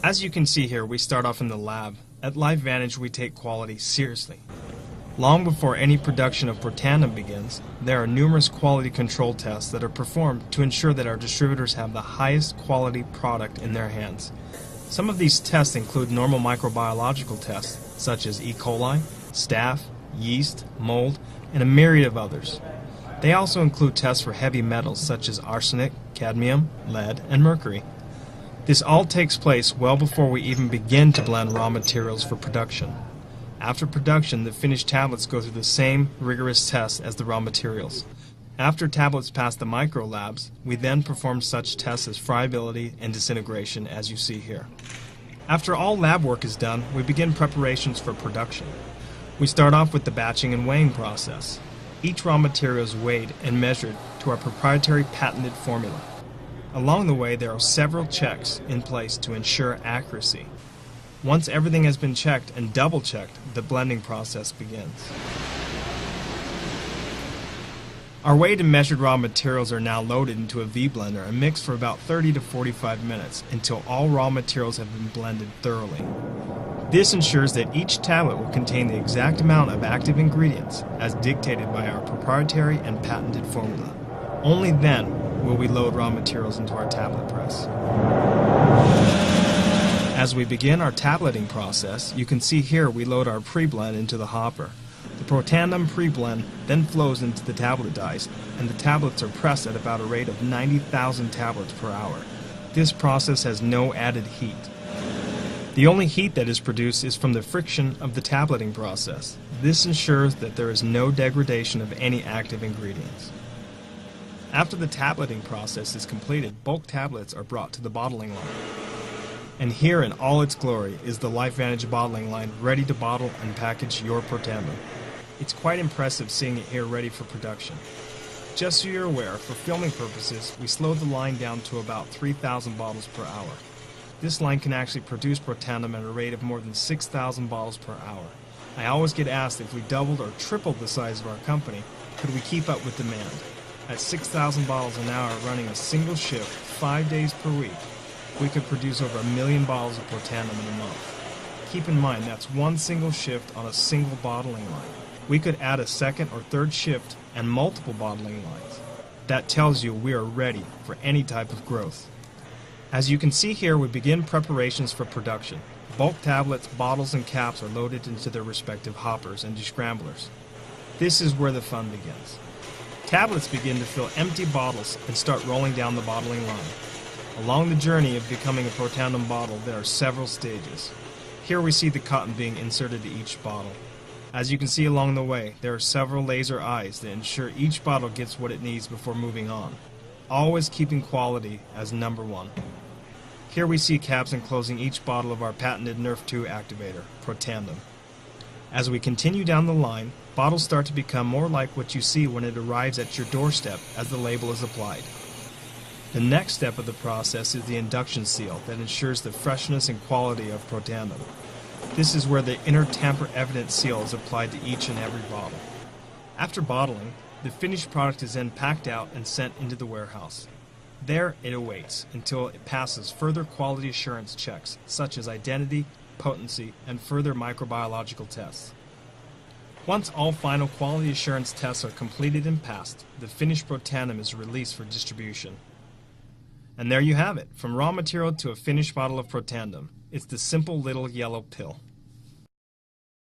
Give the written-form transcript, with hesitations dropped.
As you can see here, we start off in the lab. At LifeVantage, we take quality seriously. Long before any production of Protandim begins, there are numerous quality control tests that are performed to ensure that our distributors have the highest quality product in their hands. Some of these tests include normal microbiological tests, such as E. coli, staph, yeast, mold, and a myriad of others. They also include tests for heavy metals such as arsenic, cadmium, lead, and mercury. This all takes place well before we even begin to blend raw materials for production. After production, the finished tablets go through the same rigorous tests as the raw materials. After tablets pass the micro labs, we then perform such tests as friability and disintegration, as you see here. After all lab work is done, we begin preparations for production. We start off with the batching and weighing process. Each raw material is weighed and measured to our proprietary patented formula. Along the way, there are several checks in place to ensure accuracy. Once everything has been checked and double-checked, the blending process begins. Our weighed and measured raw materials are now loaded into a V-blender and mixed for about 30 to 45 minutes until all raw materials have been blended thoroughly. This ensures that each tablet will contain the exact amount of active ingredients as dictated by our proprietary and patented formula. Only then will we load raw materials into our tablet press. As we begin our tableting process, you can see here we load our pre-blend into the hopper. The Protandim pre-blend then flows into the tablet dies, and the tablets are pressed at about a rate of 90,000 tablets per hour. This process has no added heat. The only heat that is produced is from the friction of the tableting process. This ensures that there is no degradation of any active ingredients. After the tableting process is completed, bulk tablets are brought to the bottling line. And here in all its glory is the LifeVantage bottling line ready to bottle and package your Protandim. It's quite impressive seeing it here ready for production. Just so you're aware, for filming purposes, we slowed the line down to about 3,000 bottles per hour. This line can actually produce Protandim at a rate of more than 6,000 bottles per hour. I always get asked if we doubled or tripled the size of our company, could we keep up with demand? At 6,000 bottles an hour running a single shift 5 days per week, we could produce over 1 million bottles of Protandim in a month. Keep in mind that's one single shift on a single bottling line. We could add a second or third shift and multiple bottling lines. That tells you we are ready for any type of growth. As you can see here, we begin preparations for production. Bulk tablets, bottles, and caps are loaded into their respective hoppers and descramblers. This is where the fun begins. Tablets begin to fill empty bottles and start rolling down the bottling line. Along the journey of becoming a Protandim bottle, there are several stages. Here we see the cotton being inserted to each bottle. As you can see along the way, there are several laser eyes that ensure each bottle gets what it needs before moving on, always keeping quality as number one. Here we see caps enclosing each bottle of our patented Nerf 2 activator, Protandim. As we continue down the line, bottles start to become more like what you see when it arrives at your doorstep as the label is applied. The next step of the process is the induction seal that ensures the freshness and quality of Protandim. This is where the inner tamper evidence seal is applied to each and every bottle. After bottling, the finished product is then packed out and sent into the warehouse. There it awaits until it passes further quality assurance checks such as identity, potency, and further microbiological tests. Once all final quality assurance tests are completed and passed, the finished Protandim is released for distribution. And there you have it, from raw material to a finished bottle of Protandim. It's the simple little yellow pill.